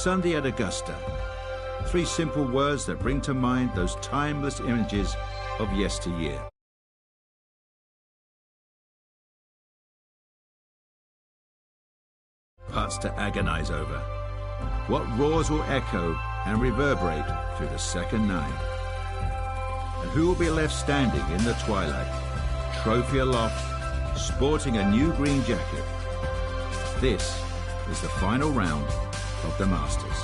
Sunday at Augusta. 3 simple words that bring to mind those timeless images of yesteryear. Putts to agonize over. What roars will echo and reverberate through the second 9? And who will be left standing in the twilight, trophy aloft, sporting a new green jacket? This is the final round of the Masters.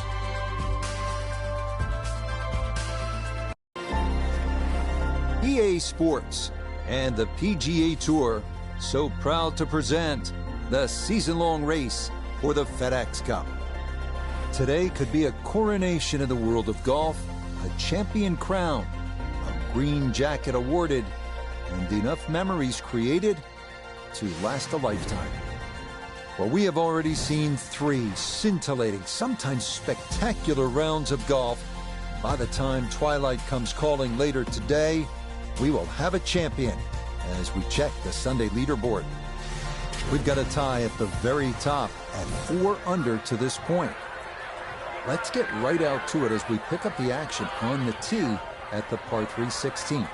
EA Sports and the PGA Tour so proud to present the season-long race for the FedEx Cup. Today could be a coronation in the world of golf, a champion crown, a green jacket awarded, and enough memories created to last a lifetime. Well, we have already seen 3 scintillating, sometimes spectacular rounds of golf. By the time twilight comes calling later today, we will have a champion as we check the Sunday leaderboard. We've got a tie at the very top at 4 under to this point. Let's get right out to it as we pick up the action on the tee at the par 3 16th.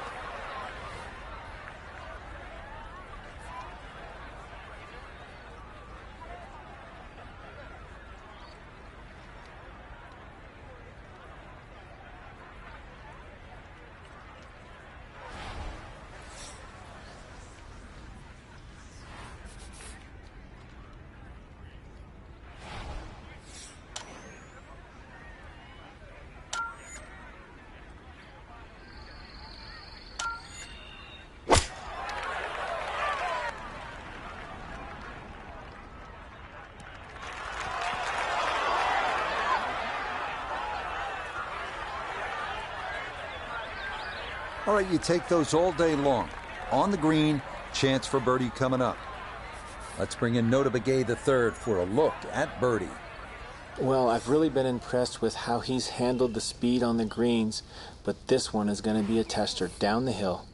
All right, you take those all day long. On the green, chance for birdie coming up. Let's bring in Nota Begay III for a look at birdie. Well, I've really been impressed with how he's handled the speed on the greens, but this one is going to be a tester down the hill.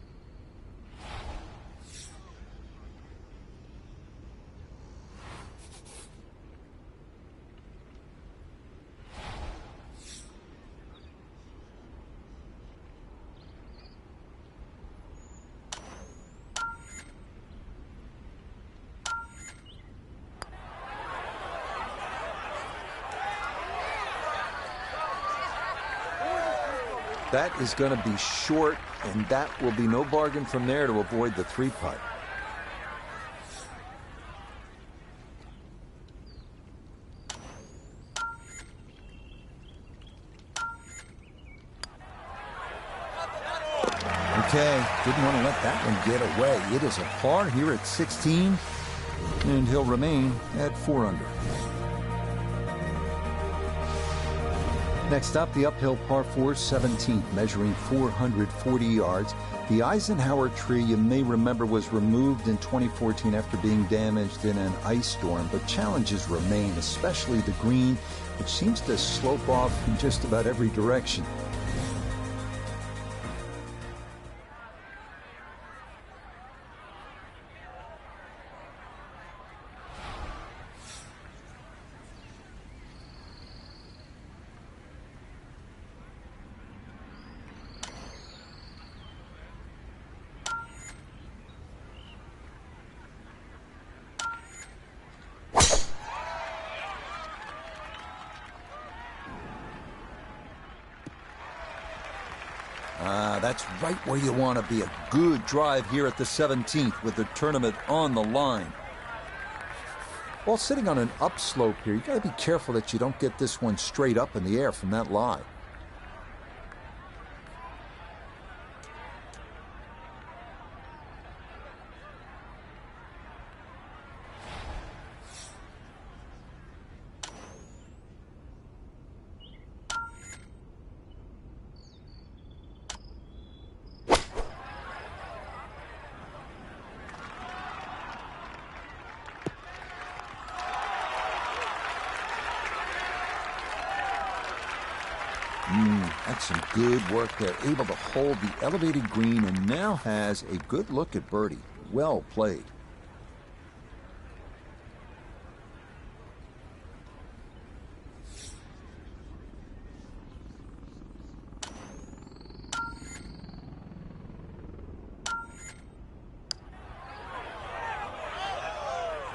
That is going to be short, and that will be no bargain from there to avoid the 3-putt. Okay, didn't want to let that one get away. It is a par here at 16, and he'll remain at 4 under. Next up, the uphill par 4 17th, measuring 440 yards. The Eisenhower tree, you may remember, was removed in 2014 after being damaged in an ice storm, but challenges remain, especially the green, which seems to slope off in just about every direction. That's right where you want to be. A good drive here at the 17th with the tournament on the line. While sitting on an upslope here, you got to be careful that you don't get this one straight up in the air from that lie. That's some good work there. Able to hold the elevated green and now has a good look at birdie. Well played.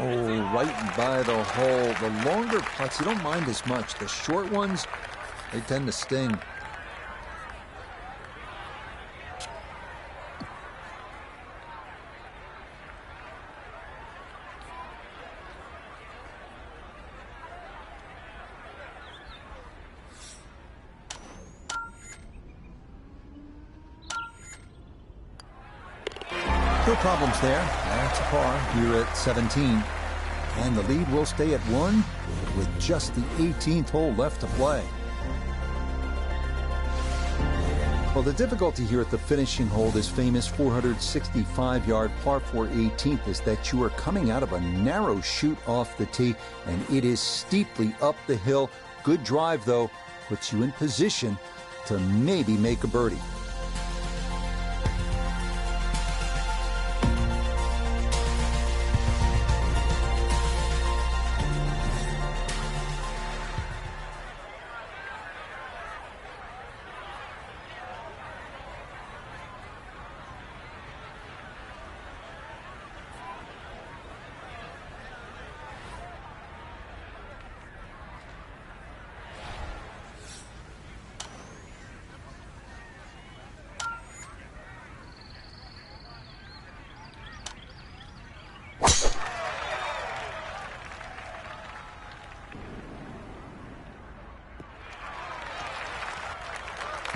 Oh, right by the hole. The longer putts, you don't mind as much. The short ones, they tend to sting. No problems there. That's a par here at 17. And the lead will stay at 1 with just the 18th hole left to play. Well, the difficulty here at the finishing hole, this famous 465-yard par 4 18th, is that you are coming out of a narrow chute off the tee, and it is steeply up the hill. Good drive, though, puts you in position to maybe make a birdie.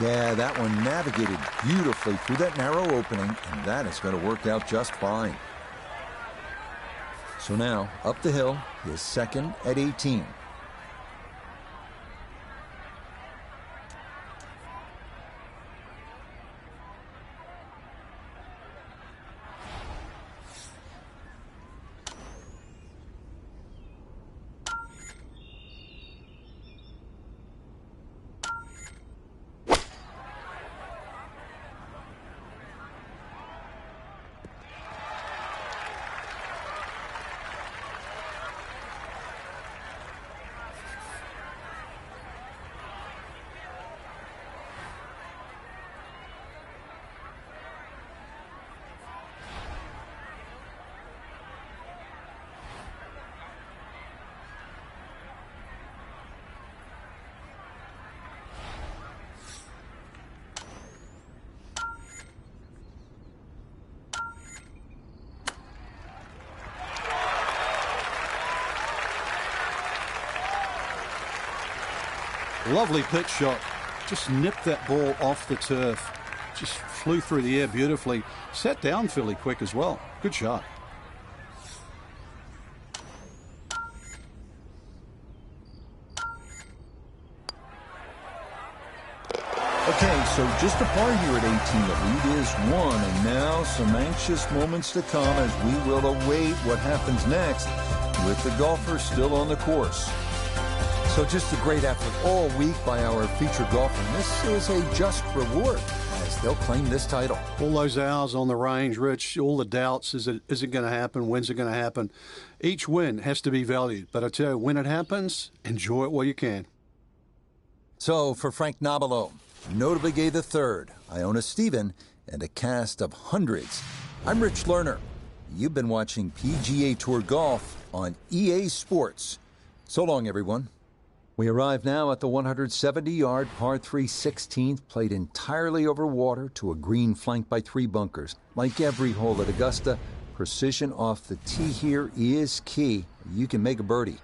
Yeah, that one navigated beautifully through that narrow opening, and that is going to work out just fine. So now, up the hill, his second at 18. Lovely pitch shot. Just nipped that ball off the turf. Just flew through the air beautifully. Sat down fairly quick as well. Good shot. Okay, so just a par here at 18. The lead is 1, and now some anxious moments to come as we will await what happens next with the golfers still on the course. So just a great effort all week by our featured golfer. And this is a just reward as they'll claim this title. All those hours on the range, Rich, all the doubts, is it going to happen? When's it going to happen? Each win has to be valued. But I tell you, when it happens, enjoy it while you can. So for Frank Nobilo, notably gay the third, Iona Stephen, and a cast of hundreds, I'm Rich Lerner. You've been watching PGA Tour Golf on EA Sports. So long, everyone. We arrive now at the 170-yard par 3 16th, played entirely over water to a green flanked by 3 bunkers. Like every hole at Augusta, precision off the tee here is key. You can make a birdie.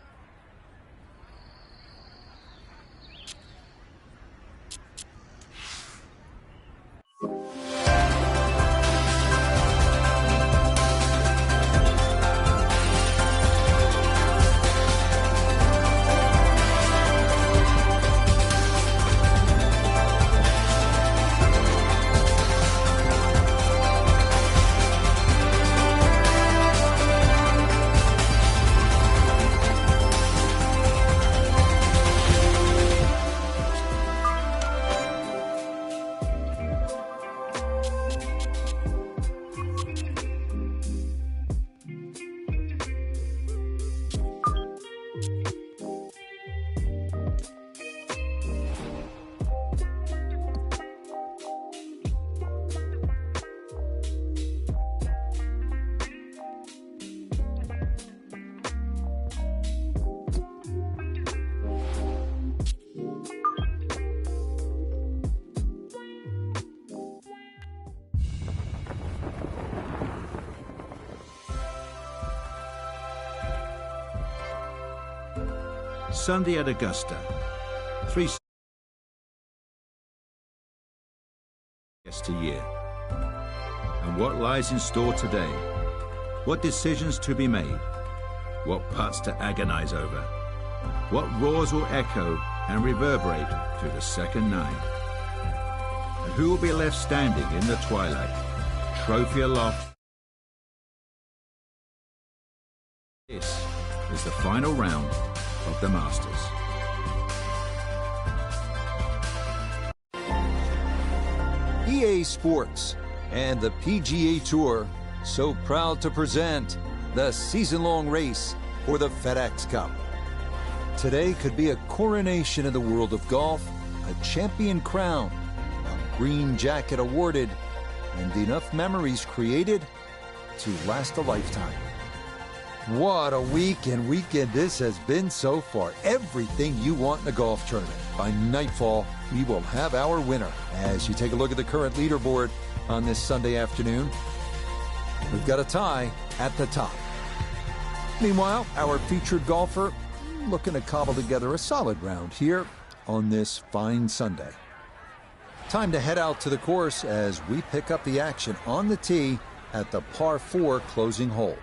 Sunday at Augusta. 3 year. And what lies in store today? What decisions to be made? What putts to agonize over? What roars will echo and reverberate through the second nine? And who will be left standing in the twilight, trophy aloft? This is the final round of the Masters. EA Sports and the PGA Tour so proud to present the season-long race for the FedEx Cup. Today could be a coronation in the world of golf, a champion crowned, a green jacket awarded, and enough memories created to last a lifetime. What a weekend this has been so far. Everything you want in a golf tournament. By nightfall, we will have our winner. As you take a look at the current leaderboard on this Sunday afternoon, we've got a tie at the top. Meanwhile, our featured golfer looking to cobble together a solid round here on this fine Sunday. Time to head out to the course as we pick up the action on the tee at the par 4 closing hole.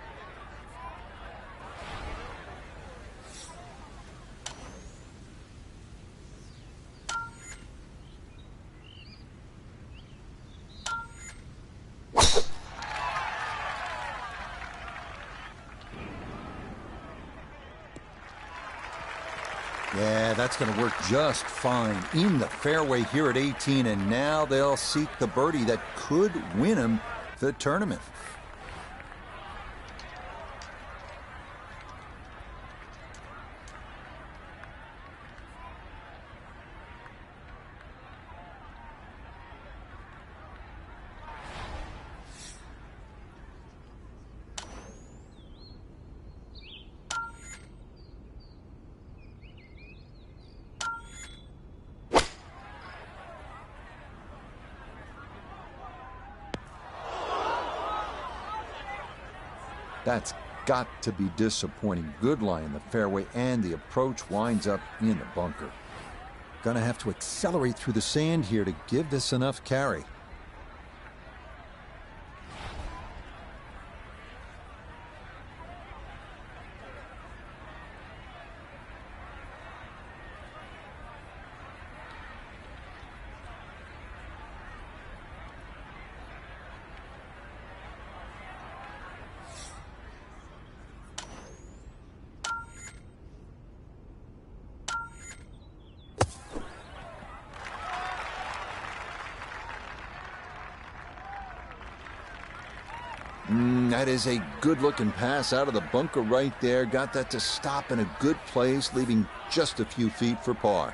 Yeah, that's going to work just fine in the fairway here at 18, and now they'll seek the birdie that could win them the tournament. That's got to be disappointing. Good lie in the fairway, and the approach winds up in the bunker. Gonna have to accelerate through the sand here to give this enough carry. That is a good-looking pass out of the bunker right there. Got that to stop in a good place, leaving just a few feet for par.